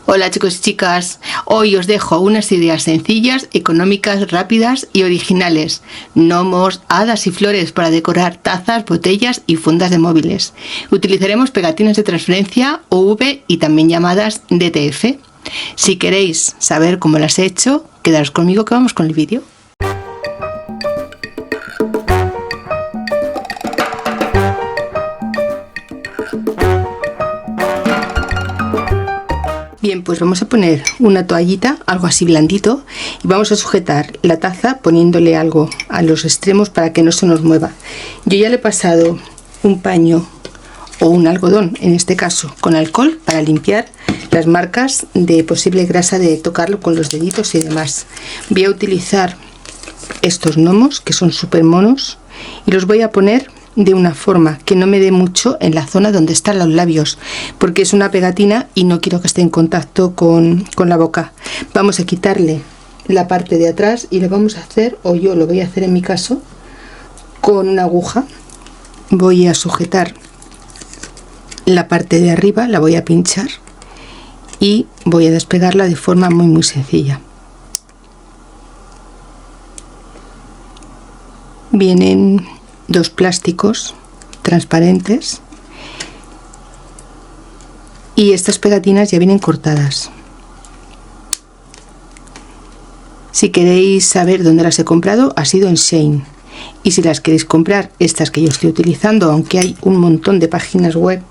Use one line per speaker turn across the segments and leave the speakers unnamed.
Hola chicos y chicas, hoy os dejo unas ideas sencillas, económicas, rápidas y originales. Gnomos, hadas y flores para decorar tazas, botellas y fundas de móviles. Utilizaremos pegatinas de transferencia OV y también llamadas DTF. Si queréis saber cómo las he hecho, quedaros conmigo que vamos con el vídeo. Bien, pues vamos a poner una toallita, algo así blandito, y vamos a sujetar la taza poniéndole algo a los extremos para que no se nos mueva. Yo ya le he pasado un paño o un algodón, en este caso con alcohol, para limpiar las marcas de posible grasa de tocarlo con los deditos y demás. Voy a utilizar estos gnomos que son súper monos y los voy a poner de una forma que no me dé mucho en la zona donde están los labios, porque es una pegatina y no quiero que esté en contacto con la boca. Vamos a quitarle la parte de atrás y lo vamos a hacer, o yo lo voy a hacer en mi caso, con una aguja. Voy a sujetar la parte de arriba, la voy a pinchar y voy a despegarla de forma muy sencilla. Vienen dos plásticos transparentes y estas pegatinas ya vienen cortadas. Si queréis saber dónde las he comprado, ha sido en Shein, y si las queréis comprar, estas que yo estoy utilizando, aunque hay un montón de páginas web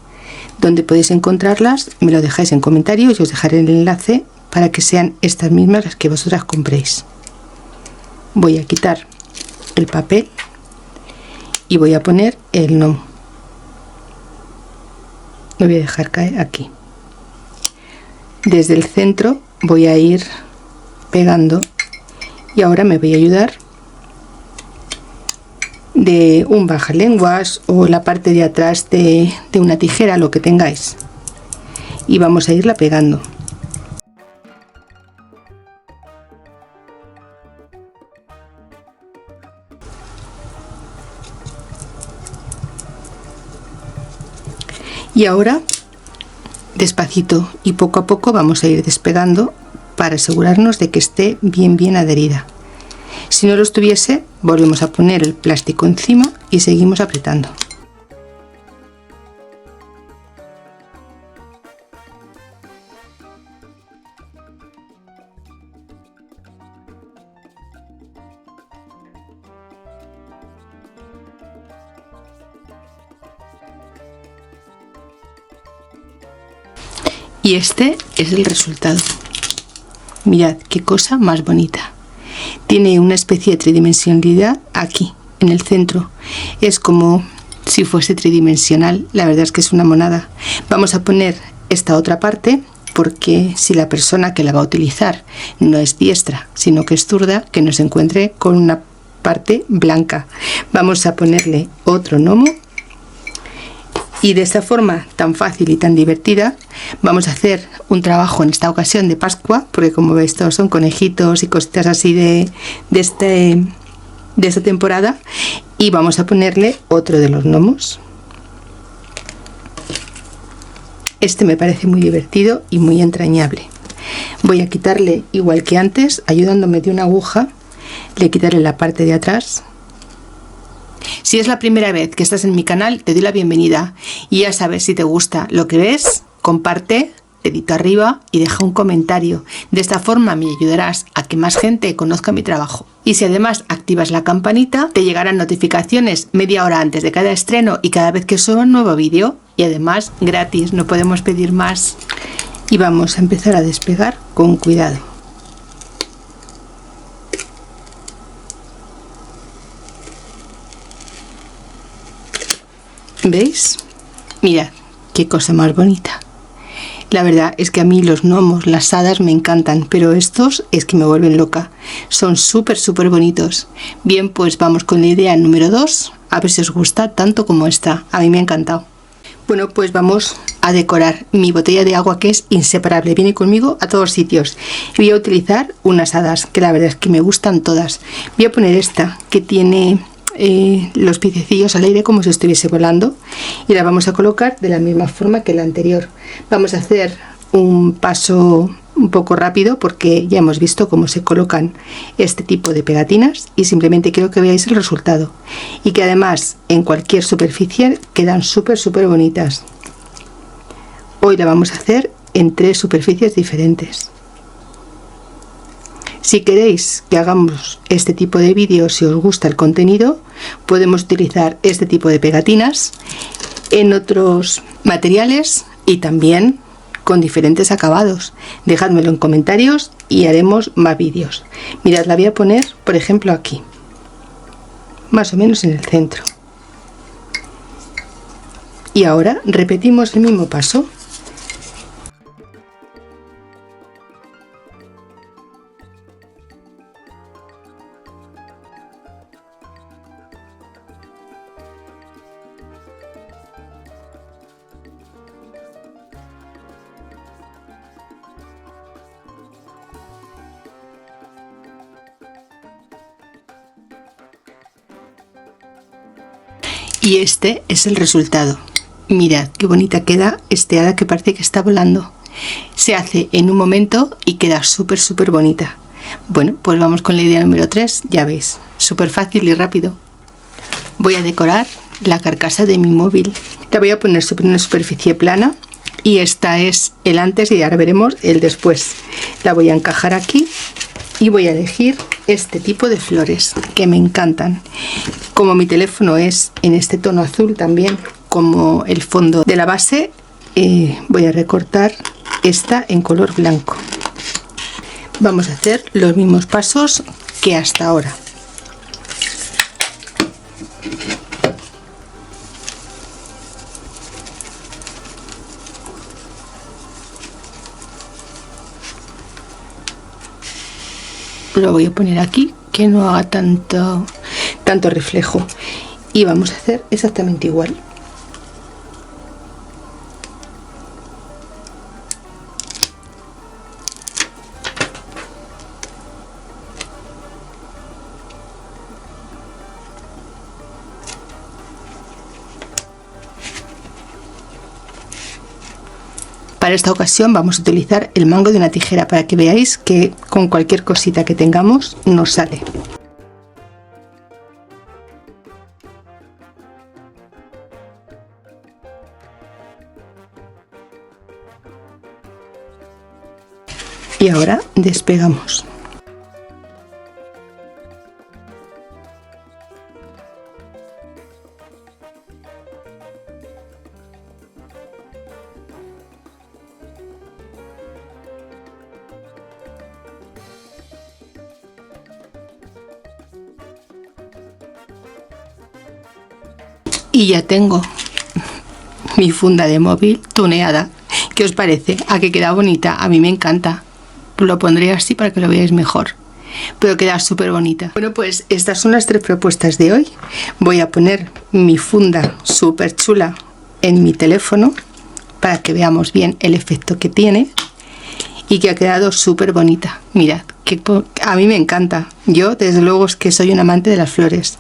donde podéis encontrarlas, me lo dejáis en comentarios y os dejaré el enlace para que sean estas mismas las que vosotras compréis. Voy a quitar el papel y voy a poner el gnomo. Lo voy a dejar caer aquí. Desde el centro voy a ir pegando y ahora me voy a ayudar de un bajalenguas o la parte de atrás de una tijera, lo que tengáis, y vamos a irla pegando. Y ahora despacito y poco a poco vamos a ir despegando para asegurarnos de que esté bien adherida. Si no lo estuviese, volvemos a poner el plástico encima y seguimos apretando. Y este es el resultado. Mirad qué cosa más bonita. Tiene una especie de tridimensionalidad aquí, en el centro. Es como si fuese tridimensional. La verdad es que es una monada. Vamos a poner esta otra parte, porque si la persona que la va a utilizar no es diestra, sino que es zurda, que nos encuentre con una parte blanca. Vamos a ponerle otro gnomo. Y de esta forma tan fácil y tan divertida vamos a hacer un trabajo en esta ocasión de Pascua, porque como veis todos son conejitos y cositas así de esta temporada, y vamos a ponerle otro de los gnomos. Este me parece muy divertido y muy entrañable. Voy a quitarle, igual que antes, ayudándome de una aguja, le quitaré la parte de atrás. Si es la primera vez que estás en mi canal, te doy la bienvenida y ya sabes, si te gusta lo que ves, comparte, dedito arriba y deja un comentario. De esta forma me ayudarás a que más gente conozca mi trabajo. Y si además activas la campanita, te llegarán notificaciones media hora antes de cada estreno y cada vez que suba un nuevo vídeo. Y además gratis, no podemos pedir más. Y vamos a empezar a despegar con cuidado. ¿Veis? Mirad qué cosa más bonita. La verdad es que a mí los gnomos, las hadas me encantan, pero estos es que me vuelven loca. Son súper bonitos. Bien, pues vamos con la idea número 2, a ver si os gusta tanto como esta. A mí me ha encantado. Bueno, pues vamos a decorar mi botella de agua, que es inseparable, viene conmigo a todos sitios. Voy a utilizar unas hadas, que la verdad es que me gustan todas. Voy a poner esta, que tiene los piececillos al aire como si estuviese volando, y la vamos a colocar de la misma forma que la anterior. Vamos a hacer un paso un poco rápido porque ya hemos visto cómo se colocan este tipo de pegatinas y simplemente quiero que veáis el resultado y que además en cualquier superficie quedan súper bonitas. Hoy la vamos a hacer en 3 superficies diferentes. Si queréis que hagamos este tipo de vídeos, si os gusta el contenido, podemos utilizar este tipo de pegatinas en otros materiales y también con diferentes acabados. Dejádmelo en comentarios y haremos más vídeos. Mirad, la voy a poner por ejemplo aquí, más o menos en el centro, y ahora repetimos el mismo paso. Y este es el resultado. Mirad qué bonita queda este hada que parece que está volando. Se hace en un momento y queda súper bonita. Bueno, pues vamos con la idea número 3. Ya veis, súper fácil y rápido. Voy a decorar la carcasa de mi móvil. La voy a poner sobre una superficie plana y esta es el antes y ahora veremos el después. La voy a encajar aquí y voy a elegir este tipo de flores que me encantan. Como mi teléfono es en este tono azul también como el fondo de la base, voy a recortar esta en color blanco. Vamos a hacer los mismos pasos que hasta ahora. Lo voy a poner aquí que no haga tanto reflejo y vamos a hacer exactamente igual. Para esta ocasión vamos a utilizar el mango de una tijera para que veáis que con cualquier cosita que tengamos nos sale. Y ahora despegamos. Y ya tengo mi funda de móvil tuneada. ¿Qué os parece? ¿A que queda bonita? A mí me encanta. Lo pondré así para que lo veáis mejor, pero queda súper bonita. Bueno, pues estas son las 3 propuestas de hoy. Voy a poner mi funda súper chula en mi teléfono para que veamos bien el efecto que tiene y que ha quedado súper bonita. Mirad, que a mí me encanta. Yo desde luego es que soy un amante de las flores.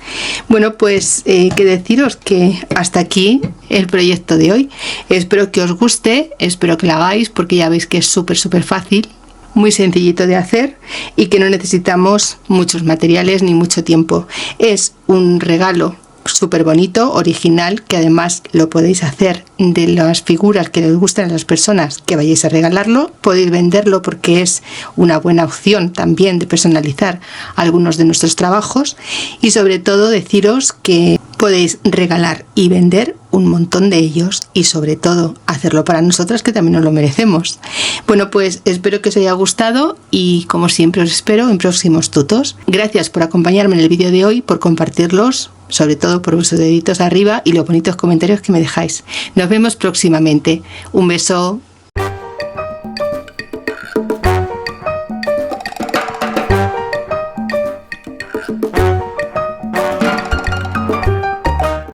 Bueno, pues que deciros que hasta aquí el proyecto de hoy. Espero que os guste, espero que lo hagáis porque ya veis que es súper fácil, muy sencillito de hacer y que no necesitamos muchos materiales ni mucho tiempo. Es un regalo súper bonito, original, que además lo podéis hacer de las figuras que les gustan a las personas que vayáis a regalarlo. Podéis venderlo porque es una buena opción también de personalizar algunos de nuestros trabajos, y sobre todo deciros que podéis regalar y vender un montón de ellos y sobre todo hacerlo para nosotras, que también nos lo merecemos. Bueno, pues espero que os haya gustado y como siempre os espero en próximos tutos. Gracias por acompañarme en el vídeo de hoy, por compartirlos, sobre todo por vuestros deditos arriba y los bonitos comentarios que me dejáis. Nos vemos próximamente. Un beso.